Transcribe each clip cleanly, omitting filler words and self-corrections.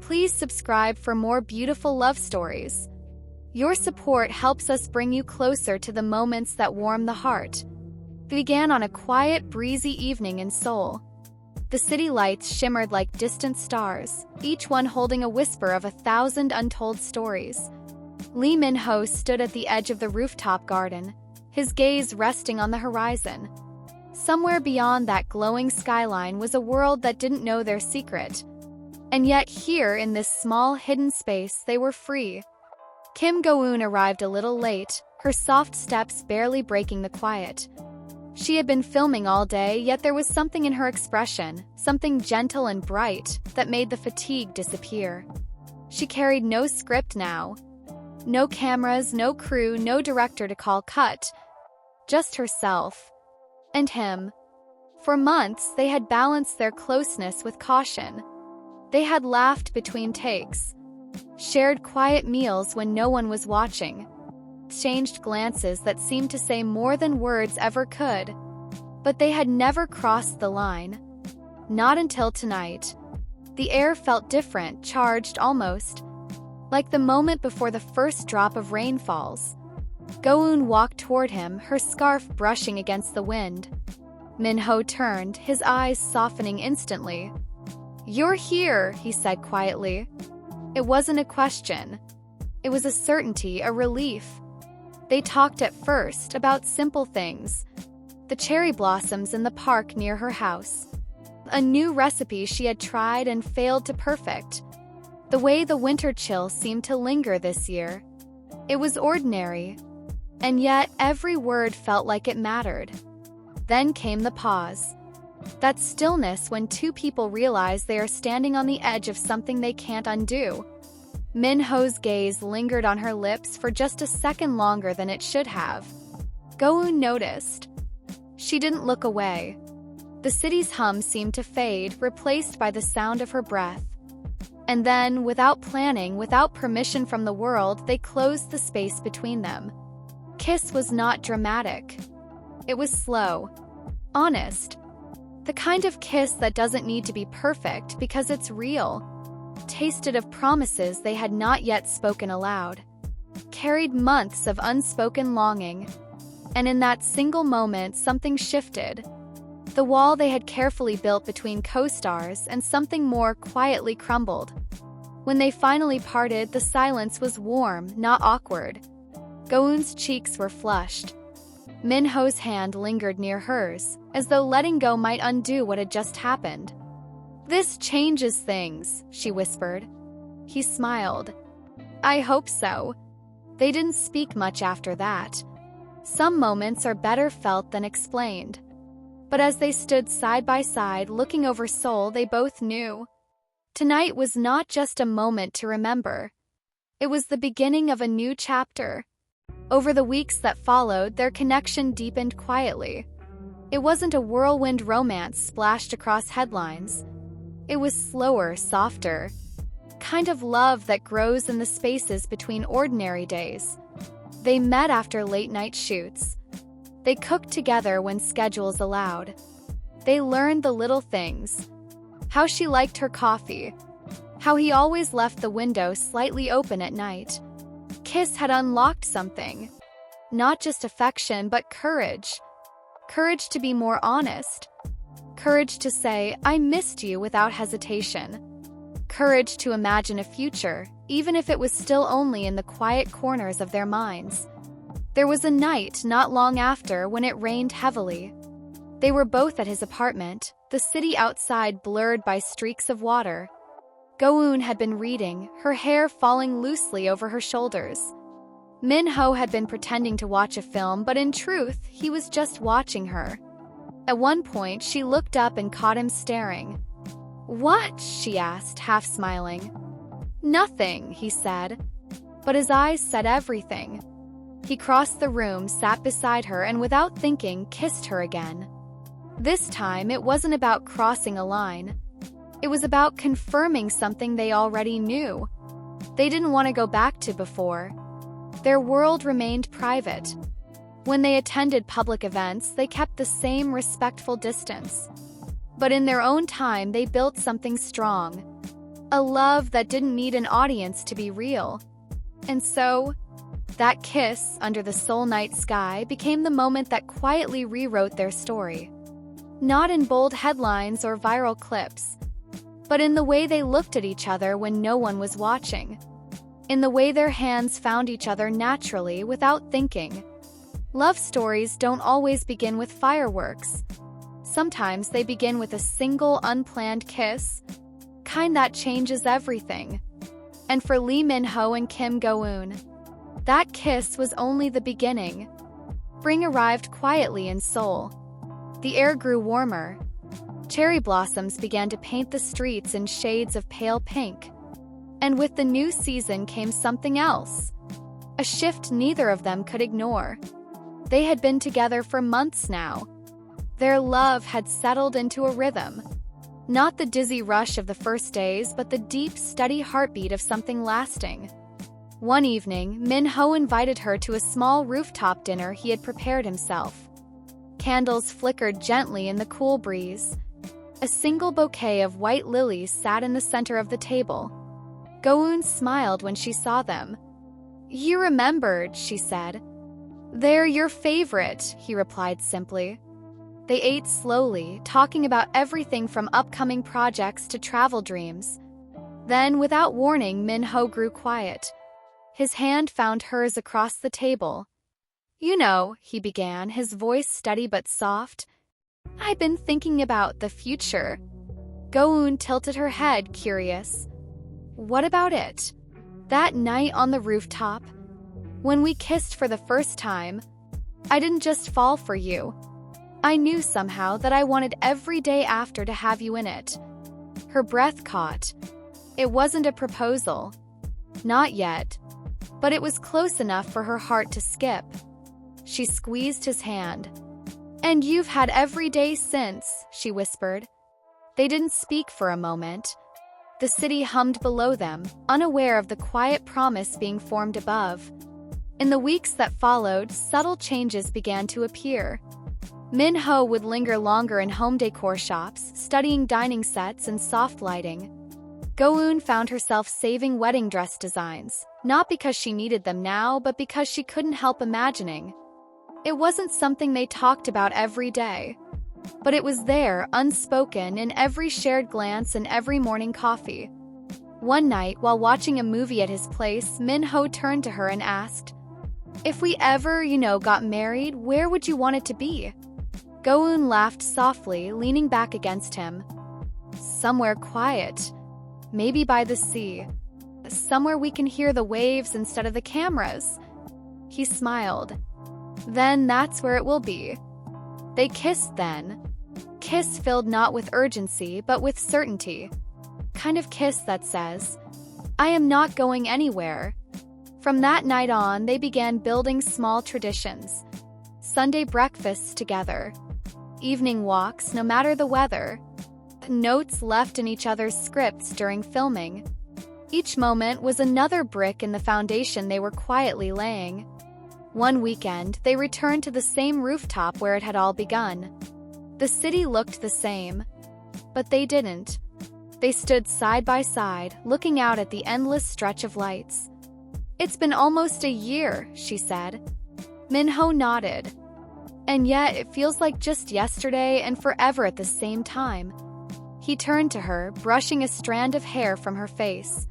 Please subscribe for more beautiful love stories. Your support helps us bring you closer to the moments that warm the heart. It began on a quiet, breezy evening in Seoul. The city lights shimmered like distant stars, each one holding a whisper of 1,000 untold stories. Lee Min-ho stood at the edge of the rooftop garden, his gaze resting on the horizon. Somewhere beyond that glowing skyline was a world that didn't know their secret. And yet here, in this small, hidden space, they were free. Kim Go-eun arrived a little late, her soft steps barely breaking the quiet. She had been filming all day, yet there was something in her expression, something gentle and bright, that made the fatigue disappear. She carried no script now. No cameras, no crew, no director to call cut. Just herself. And him. For months, they had balanced their closeness with caution. They had laughed between takes, shared quiet meals when no one was watching, exchanged glances that seemed to say more than words ever could. But they had never crossed the line. Not until tonight. The air felt different, charged almost, like the moment before the first drop of rain falls. Go-eun walked toward him, her scarf brushing against the wind. Min-ho turned, his eyes softening instantly. "You're here," he said quietly. It wasn't a question. It was a certainty, a relief. They talked at first about simple things. The cherry blossoms in the park near her house. A new recipe she had tried and failed to perfect. The way the winter chill seemed to linger this year. It was ordinary. And yet every word felt like it mattered. Then came the pause. That stillness when two people realize they are standing on the edge of something they can't undo. Min-ho's gaze lingered on her lips for just a second longer than it should have. Go-eun noticed. She didn't look away. The city's hum seemed to fade, replaced by the sound of her breath. And then, without planning, without permission from the world, they closed the space between them. Kiss was not dramatic. It was slow. Honest. The kind of kiss that doesn't need to be perfect because it's real. Tasted of promises they had not yet spoken aloud. Carried months of unspoken longing. And in that single moment, something shifted. The wall they had carefully built between co-stars and something more quietly crumbled. When they finally parted, the silence was warm, not awkward. Go-eun's cheeks were flushed. Min-ho's hand lingered near hers, as though letting go might undo what had just happened. "This changes things," she whispered. He smiled. "I hope so." They didn't speak much after that. Some moments are better felt than explained. But as they stood side by side looking over Seoul, they both knew. Tonight was not just a moment to remember. It was the beginning of a new chapter. Over the weeks that followed, their connection deepened quietly. It wasn't a whirlwind romance splashed across headlines. It was slower, softer. Kind of love that grows in the spaces between ordinary days. They met after late-night shoots. They cooked together when schedules allowed. They learned the little things. How she liked her coffee. How he always left the window slightly open at night. Kiss had unlocked something. Not just affection, but courage. Courage to be more honest. Courage to say, "I missed you," without hesitation. Courage to imagine a future, even if it was still only in the quiet corners of their minds. There was a night not long after when it rained heavily. They were both at his apartment, the city outside blurred by streaks of water. Go-eun had been reading, her hair falling loosely over her shoulders. Min-ho had been pretending to watch a film, but in truth, he was just watching her. At one point, she looked up and caught him staring. "What?" she asked, half smiling. "Nothing," he said. But his eyes said everything. He crossed the room, sat beside her, and without thinking, kissed her again. This time, it wasn't about crossing a line. It was about confirming something they already knew. They didn't want to go back to before. Their world remained private. When they attended public events, they kept the same respectful distance. But in their own time, they built something strong. A love that didn't need an audience to be real. And so, that kiss under the Seoul night sky became the moment that quietly rewrote their story. Not in bold headlines or viral clips, but in the way they looked at each other when no one was watching. In the way their hands found each other naturally without thinking. Love stories don't always begin with fireworks. Sometimes they begin with a single unplanned kiss, kind that changes everything. And for Lee Min-ho and Kim Go-eun, that kiss was only the beginning. Spring arrived quietly in Seoul. The air grew warmer. Cherry blossoms began to paint the streets in shades of pale pink. And with the new season came something else. A shift neither of them could ignore. They had been together for months now. Their love had settled into a rhythm. Not the dizzy rush of the first days, but the deep, steady heartbeat of something lasting. One evening, Min-ho invited her to a small rooftop dinner he had prepared himself. Candles flickered gently in the cool breeze. A single bouquet of white lilies sat in the center of the table. Go-eun smiled when she saw them. "You remembered," she said. "They're your favorite," he replied simply. They ate slowly, talking about everything from upcoming projects to travel dreams. Then, without warning, Min-ho grew quiet. His hand found hers across the table. "You know," he began, his voice steady but soft, "I've been thinking about the future." Go-eun tilted her head, curious. "What about it?" "That night on the rooftop, when we kissed for the first time, I didn't just fall for you. I knew somehow that I wanted every day after to have you in it." Her breath caught. It wasn't a proposal. Not yet. But it was close enough for her heart to skip. She squeezed his hand. "And you've had every day since," she whispered. They didn't speak for a moment. The city hummed below them, unaware of the quiet promise being formed above. In the weeks that followed, subtle changes began to appear. Min-ho would linger longer in home decor shops, studying dining sets and soft lighting. Go-eun found herself saving wedding dress designs, not because she needed them now, but because she couldn't help imagining. It wasn't something they talked about every day, but it was there, unspoken, in every shared glance and every morning coffee. One night, while watching a movie at his place, Min-ho turned to her and asked, "If we ever, got married, where would you want it to be?" Go-eun laughed softly, leaning back against him. "Somewhere quiet. Maybe by the sea. Somewhere we can hear the waves instead of the cameras." He smiled. "Then that's where it will be." They kissed then. Kiss filled not with urgency, but with certainty. Kind of kiss that says, "I am not going anywhere." From that night on, they began building small traditions. Sunday breakfasts together. Evening walks, no matter the weather. Notes left in each other's scripts during filming. Each moment was another brick in the foundation they were quietly laying. One weekend, they returned to the same rooftop where it had all begun. The city looked the same, but they didn't. They stood side by side, looking out at the endless stretch of lights. "It's been almost a year," she said. Min-ho nodded. "And yet it feels like just yesterday and forever at the same time." He turned to her, brushing a strand of hair from her face.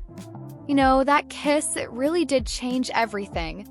"That kiss, it really did change everything.